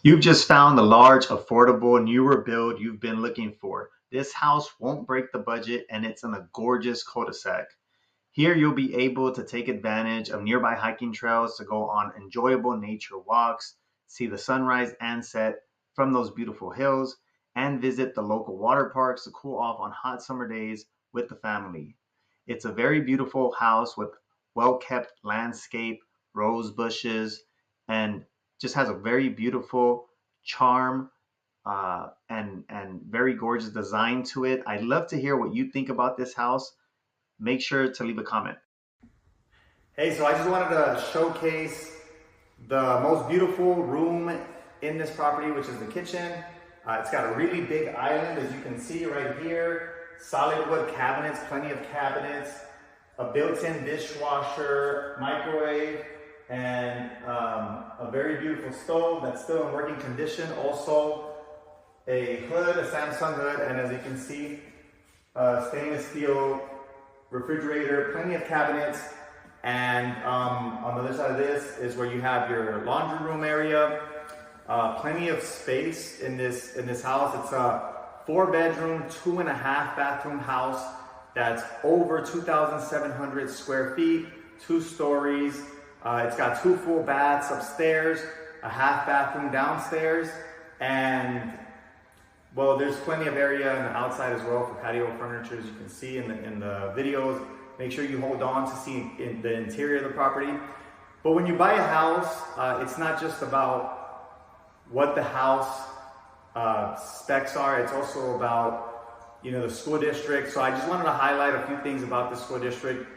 You've just found the large, affordable, newer build you've been looking for. This house won't break the budget and it's in a gorgeous cul-de-sac. Here you'll be able to take advantage of nearby hiking trails to go on enjoyable nature walks, see the sunrise and set from those beautiful hills, and visit the local water parks to cool off on hot summer days with the family. It's a very beautiful house with well-kept landscape, rose bushes, and just has a very beautiful charm and very gorgeous design to it. I'd love to hear what you think about this house. Make sure to leave a comment. Hey, so I just wanted to showcase the most beautiful room in this property, which is the kitchen. It's got a really big island, as you can see right here. Solid wood cabinets, plenty of cabinets, a built-in dishwasher, microwave, and a very beautiful stove that's still in working condition. Also, a hood, a Samsung hood, and as you can see, stainless steel refrigerator, plenty of cabinets. And on the other side of this is where you have your laundry room area. Plenty of space in this house. It's a 4-bedroom, 2.5 bathroom house that's over 2,700 square feet, 2 stories. It's got 2 full baths upstairs, a half bathroom downstairs, and well, there's plenty of area on the outside as well for patio furniture, as you can see in the videos. Make sure you hold on to see in the interior of the property. But when you buy a house, it's not just about what the house specs are. It's also about, the school district. So I just wanted to highlight a few things about the school district.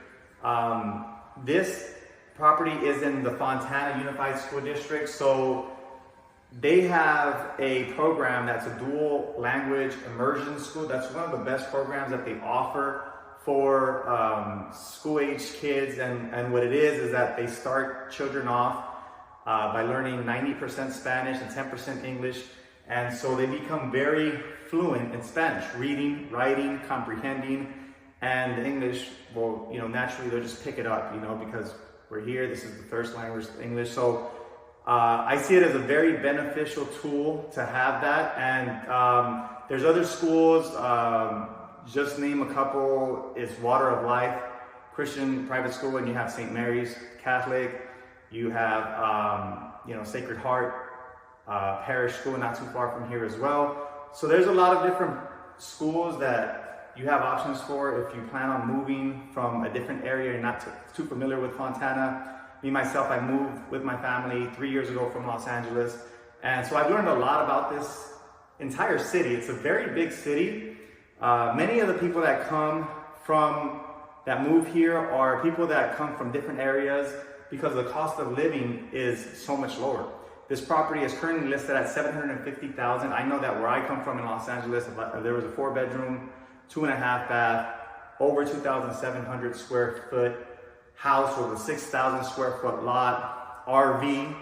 This property is in the Fontana Unified School District. So they have a program that's a dual language immersion school. That's one of the best programs that they offer for school-aged kids. And what it is that they start children off by learning 90% Spanish and 10% English. And so they become very fluent in Spanish, reading, writing, comprehending, and English. Well, naturally they'll just pick it up, because we're here. This is the first language, English. So I see it as a very beneficial tool to have that. And there's other schools, just name a couple, is Water of Life, Christian private school, and you have St. Mary's Catholic. You have, Sacred Heart Parish School, not too far from here as well. So there's a lot of different schools that you have options for if you plan on moving from a different area, you're not too familiar with Fontana. Me, myself, I moved with my family 3 years ago from Los Angeles. And so I've learned a lot about this entire city. It's a very big city. Many of the people that move here are people that come from different areas because the cost of living is so much lower. This property is currently listed at $750,000. I know that where I come from in Los Angeles, if there was a 4-bedroom, 2.5 bath, over 2,700 square foot house with a 6,000 square foot lot, RV.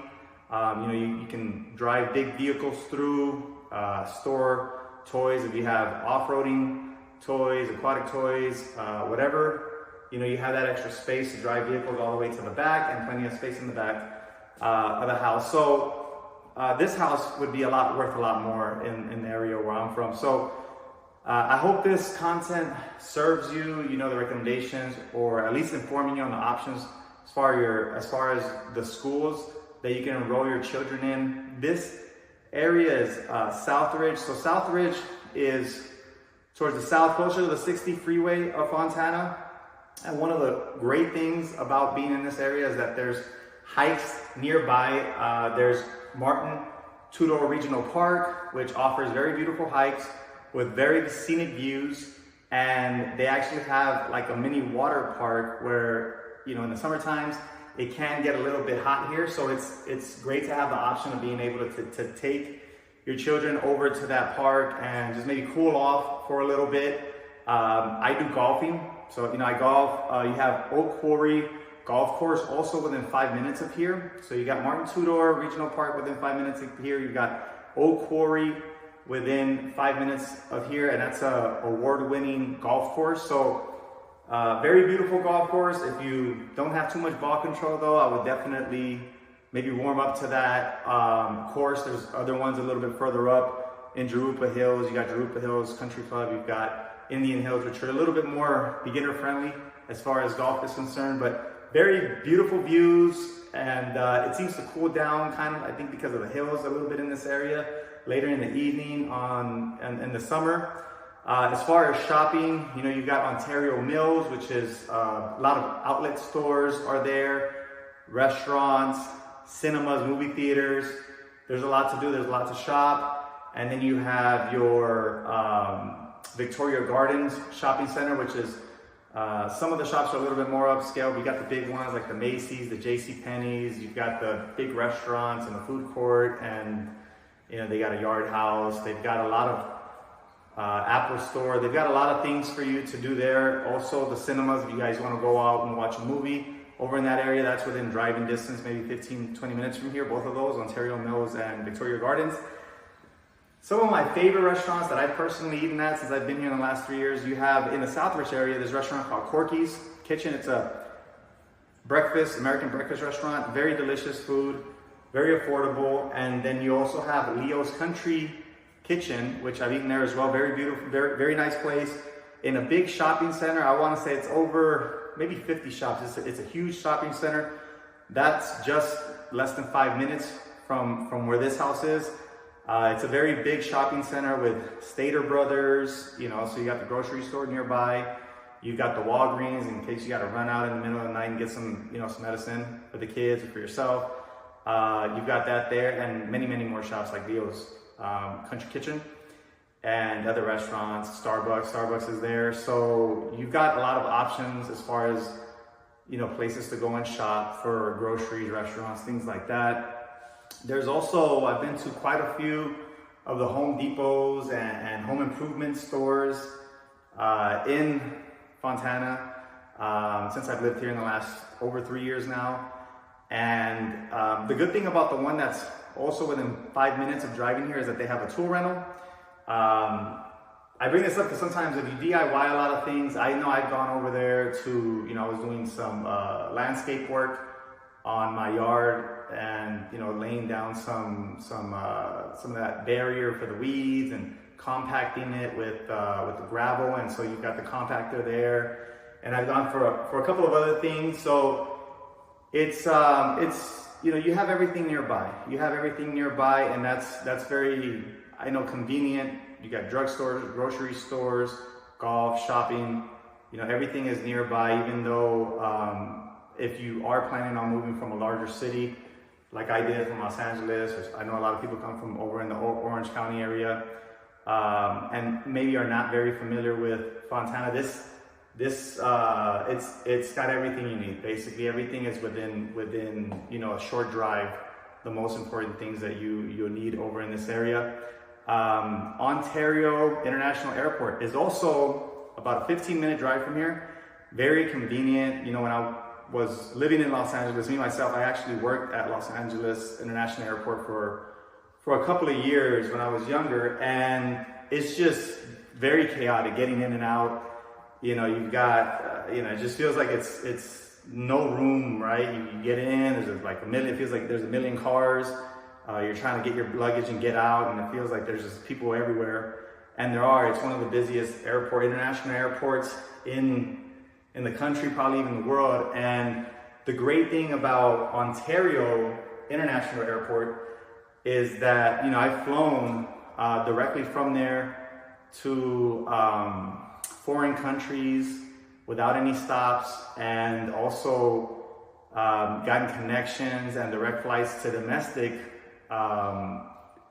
You can drive big vehicles through, store toys if you have off-roading toys, aquatic toys, whatever. You have that extra space to drive vehicles all the way to the back and plenty of space in the back of the house. So this house would be worth a lot more in the area where I'm from. So I hope this content serves you, the recommendations, or at least informing you on the options as far as the schools that you can enroll your children in. This area is Southridge. So Southridge is towards the south, closer to the 60 freeway of Fontana. And one of the great things about being in this area is that there's hikes nearby. There's Martin Tudor Regional Park, which offers very beautiful hikes with very scenic views. And they actually have like a mini water park where, in the summer times, it can get a little bit hot here. So it's great to have the option of being able to take your children over to that park and just maybe cool off for a little bit. I do golfing. So, I golf. You have Oak Quarry Golf Course also within 5 minutes of here. So you got Martin Tudor Regional Park within 5 minutes of here. You got Oak Quarry within 5 minutes of here, and that's a award-winning golf course. So very beautiful golf course. If you don't have too much ball control though, I would definitely maybe warm up to that. Of course, there's other ones a little bit further up in Jurupa Hills. You got Jurupa Hills Country Club. You've got Indian Hills, which are a little bit more beginner friendly as far as golf is concerned, but very beautiful views. And it seems to cool down kind of, I think, because of the hills a little bit in this area later in the evening in the summer. As far as shopping, you know, you've got Ontario Mills, which is a lot of outlet stores are there, restaurants, cinemas, movie theaters. There's a lot to do, there's a lot to shop. And then you have your Victoria Gardens shopping center, which is, some of the shops are a little bit more upscale. You got the big ones like the Macy's, the JCPenney's, you've got the big restaurants and the food court, and you know, they got a Yard House, they've got a lot of Apple Store. They've got a lot of things for you to do there. Also the cinemas, if you guys want to go out and watch a movie over in that area, that's within driving distance, maybe 15-20 minutes from here, both of those, Ontario Mills and Victoria Gardens. Some of my favorite restaurants that I've personally eaten at since I've been here in the last 3 years, you have in the Southbridge area, there's a restaurant called Corky's Kitchen. It's a American breakfast restaurant, very delicious food, very affordable. And then you also have Leo's Country Kitchen, which I've eaten there as well. Very beautiful, very nice place in a big shopping center. I want to say it's over maybe 50 shops. It's a huge shopping center. That's just less than 5 minutes from where this house is. It's a very big shopping center with Stater Brothers, you know, so you got the grocery store nearby. You've got the Walgreens in case you got to run out in the middle of the night and get some, you know, some medicine for the kids or for yourself. You've got that there, and many more shops like Leo's Country Kitchen and other restaurants. Starbucks is there. So you've got a lot of options as far as, you know, places to go and shop for groceries, restaurants, things like that. There's also, I've been to quite a few of the Home Depots and home improvement stores in Fontana since I've lived here in the last over 3 years now. And the good thing about the one that's also within 5 minutes of driving here is that they have a tool rental. I bring this up because sometimes if you DIY a lot of things, I know I've gone over there to, you know, I was doing some landscape work on my yard, and you know, laying down some of that barrier for the weeds and compacting it with the gravel. And so you've got the compactor there, and I've gone for a couple of other things. So it's you know, you have everything nearby. You have everything nearby, and that's very, I know, convenient. You got drugstores, grocery stores, golf, shopping. You know, everything is nearby. Even though if you are planning on moving from a larger city, like I did from Los Angeles, or I know a lot of people come from over in the Orange County area, and maybe are not very familiar with Fontana. It's got everything you need. Basically, everything is within you know, a short drive. The most important things that you'll need over in this area. Ontario International Airport is also about a 15-minute drive from here. Very convenient. You know, when I was living in Los Angeles, myself, I actually worked at Los Angeles International Airport for a couple of years when I was younger, and it's just very chaotic getting in and out. You know, you've got, you know, it just feels like it's no room, right? You get in, there's like a million, it feels like there's a million cars. You're trying to get your luggage and get out, and it feels like there's just people everywhere. And there are. It's one of the busiest international airports in the country, probably even the world. And the great thing about Ontario International Airport is that, you know, I've flown directly from there to foreign countries without any stops, and also gotten connections and direct flights to domestic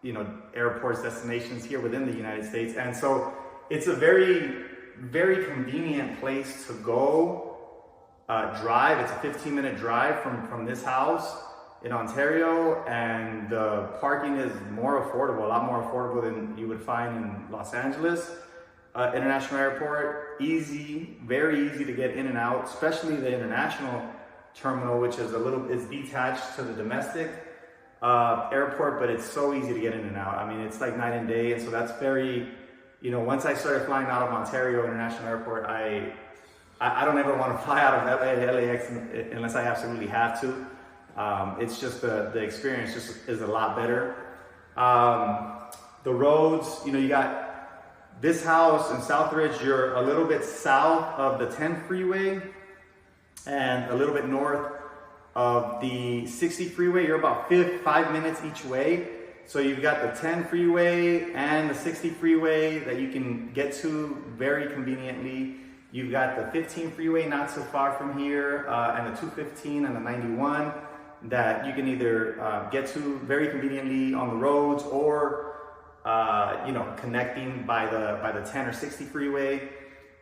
you know, airports, destinations here within the United States. And so it's a very convenient place to go drive. It's a 15-minute drive from this house in Ontario, and the parking is more affordable, a lot more affordable than you would find in Los Angeles International Airport. Easy, very easy to get in and out, especially the international terminal, which is it's detached to the domestic airport, but it's so easy to get in and out. I mean, it's like night and day. And so that's very, you know, once I started flying out of Ontario International Airport, I don't ever want to fly out of LAX unless I absolutely have to. It's just the experience just is a lot better. The roads, you got this house in Southridge, you're a little bit south of the 10 freeway and a little bit north of the 60 freeway. You're about 5 minutes each way. So you've got the 10 freeway and the 60 freeway that you can get to very conveniently. You've got the 15 freeway not so far from here, and the 215 and the 91 that you can either get to very conveniently on the roads, or connecting by the 10 or 60 freeway.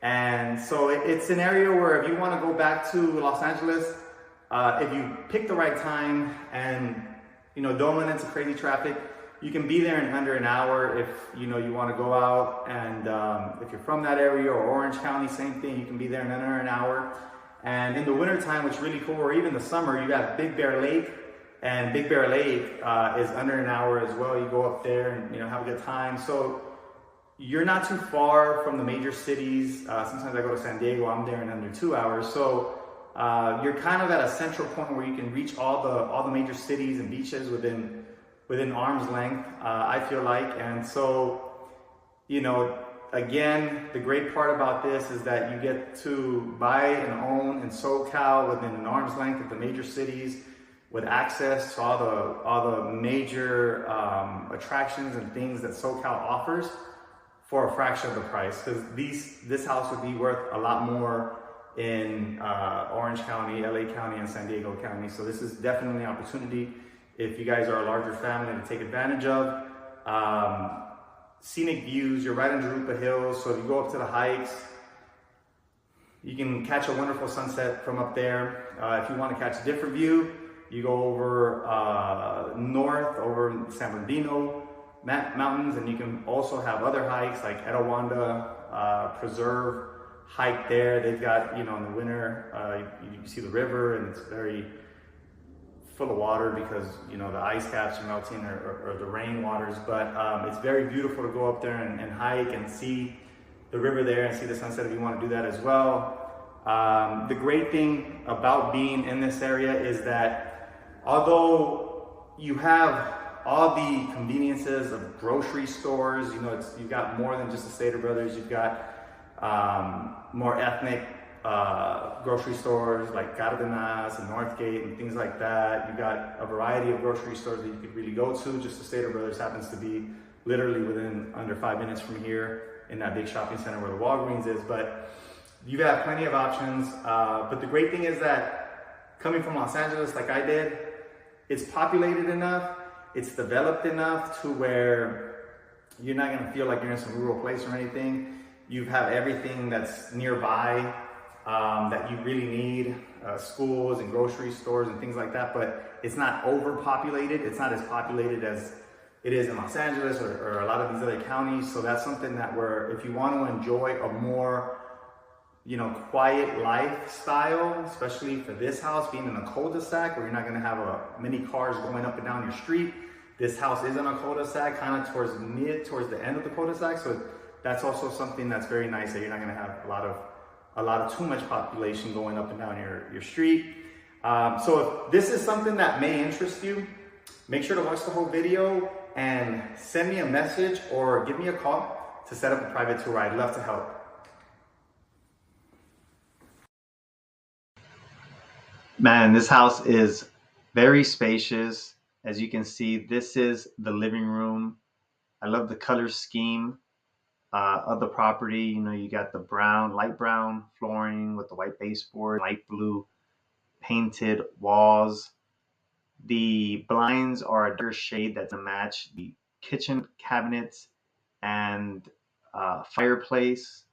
And so it's an area where if you want to go back to Los Angeles, if you pick the right time and don't run into crazy traffic, you can be there in under an hour. If you want to go out, and if you're from that area, or Orange County, same thing, you can be there in under an hour. And in the wintertime, which is really cool, or even the summer, you got Big Bear Lake, and Big Bear Lake is under an hour as well. You go up there and have a good time. So you're not too far from the major cities. Sometimes I go to San Diego, I'm there in under 2 hours. So you're kind of at a central point where you can reach all the major cities and beaches within arm's length, I feel like. And so, again, the great part about this is that you get to buy and own in SoCal within an arm's length of the major cities, with access to all the major attractions and things that SoCal offers for a fraction of the price. Because this house would be worth a lot more in Orange County, LA County, and San Diego County. So this is definitely an opportunity if you guys are a larger family to take advantage of. Scenic views, you're right on Jurupa Hills, so if you go up to the hikes, you can catch a wonderful sunset from up there. If you want to catch a different view, you go over north, over San Bernardino Mountains, and you can also have other hikes like Etowanda Preserve hike there. They've got, in the winter, you see the river, and it's very full of water because, the ice caps are melting, or the rain waters. But it's very beautiful to go up there and hike and see the river there and see the sunset if you want to do that as well. The great thing about being in this area is that although you have all the conveniences of grocery stores, you've got more than just the Stater Brothers. You've got more ethnic grocery stores like Cardenas and Northgate and things like that. You've got a variety of grocery stores that you could really go to. Just the Stater Brothers happens to be literally within under 5 minutes from here in that big shopping center where the Walgreens is. But you have plenty of options. But the great thing is that coming from Los Angeles like I did, it's populated enough, it's developed enough to where you're not gonna feel like you're in some rural place or anything. You have everything that's nearby that you really need, schools and grocery stores and things like that, but it's not overpopulated. It's not as populated as it is in Los Angeles or a lot of these other counties. So that's something that if you want to enjoy a more quiet lifestyle, especially for this house being in a cul-de-sac where you're not going to have many cars going up and down your street. This house is in a cul-de-sac, kind of towards the end of the cul-de-sac. So that's also something that's very nice, that you're not going to have a lot of too much population going up and down your street. So if this is something that may interest you, make sure to watch the whole video and send me a message or give me a call to set up a private tour. I'd love to help. Man, this house is very spacious. As you can see, this is the living room. I love the color scheme of the property. You got the light brown flooring with the white baseboard, light blue painted walls. The blinds are a darker shade that's to match the kitchen cabinets and fireplace.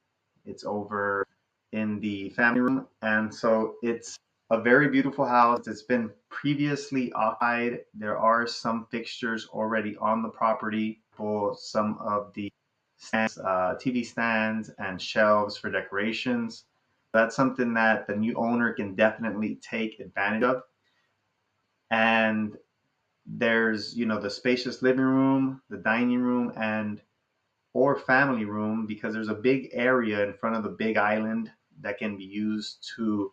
It's over in the family room, and so it's a very beautiful house. It's been previously occupied. There are some fixtures already on the property for some of the stands, TV stands and shelves for decorations. That's something that the new owner can definitely take advantage of. And there's, the spacious living room, the dining room, or family room, because there's a big area in front of the big island that can be used to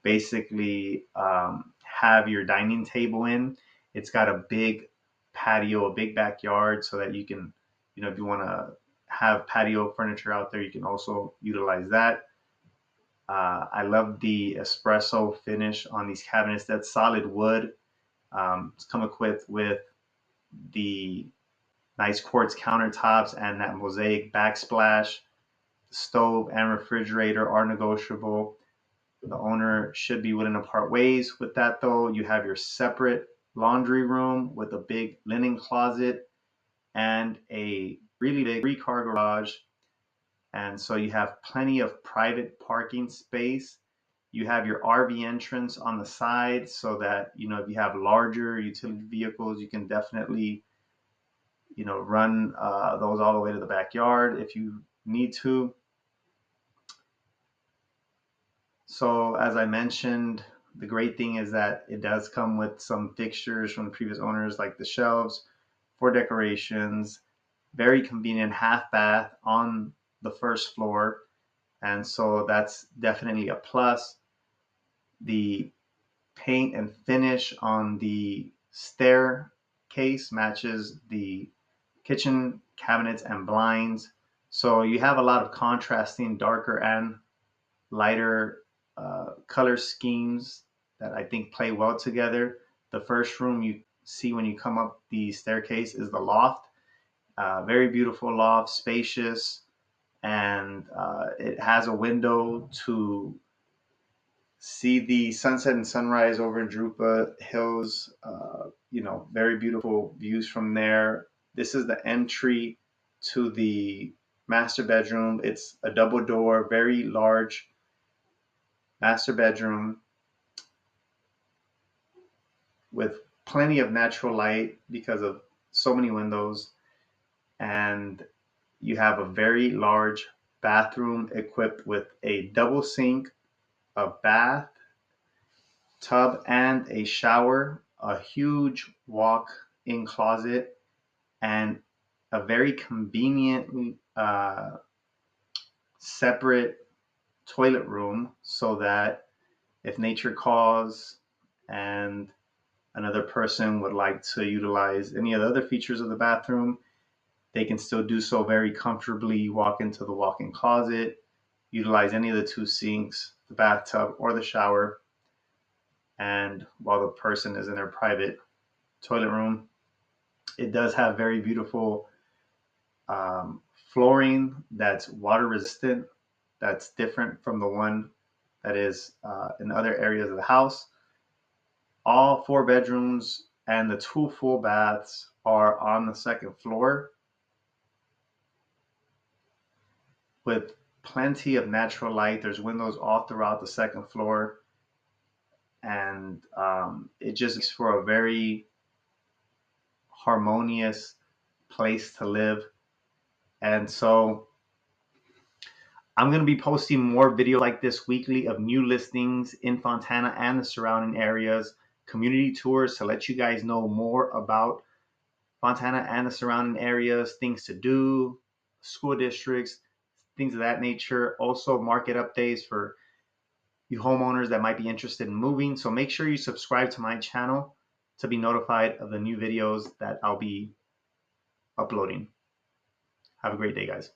basically have your dining table in. It's got a big patio, a big backyard, so that you can, if you want to have patio furniture out there, you can also utilize that. I love the espresso finish on these cabinets. That's solid wood. It's come equipped with the nice quartz countertops and that mosaic backsplash. The stove and refrigerator are negotiable. The owner should be willing to part ways with that, though. You have your separate laundry room with a big linen closet and a really big three-car garage. And so you have plenty of private parking space. You have your RV entrance on the side so that, if you have larger utility vehicles, you can definitely, run those all the way to the backyard if you need to. So as I mentioned, the great thing is that it does come with some fixtures from the previous owners, like the shelves for decorations, very convenient half bath on the first floor. And so that's definitely a plus. The paint and finish on the staircase matches the kitchen cabinets and blinds. So you have a lot of contrasting darker and lighter color schemes that I think play well together. The first room you see when you come up the staircase is the loft. Very beautiful loft, spacious, and it has a window to see the sunset and sunrise over in Drupa Hills. Very beautiful views from there. This is the entry to the master bedroom. It's a double door, very large master bedroom with plenty of natural light because of so many windows. And you have a very large bathroom equipped with a double sink, a bath, tub, and a shower, a huge walk-in closet, and a very convenient separate toilet room so that if nature calls and another person would like to utilize any of the other features of the bathroom, they can still do so very comfortably, walk into the walk-in closet, utilize any of the two sinks, the bathtub, or the shower, and while the person is in their private toilet room. It does have very beautiful flooring that's water resistant, that's different from the one that is in other areas of the house. All 4 bedrooms and the 2 full baths are on the second floor with plenty of natural light. There's windows all throughout the second floor, and it just makes for a very harmonious place to live. And so I'm going to be posting more videos like this weekly of new listings in Fontana and the surrounding areas, community tours to let you guys know more about Fontana and the surrounding areas, things to do, school districts, things of that nature. Also market updates for you homeowners that might be interested in moving. So make sure you subscribe to my channel to be notified of the new videos that I'll be uploading. Have a great day, guys.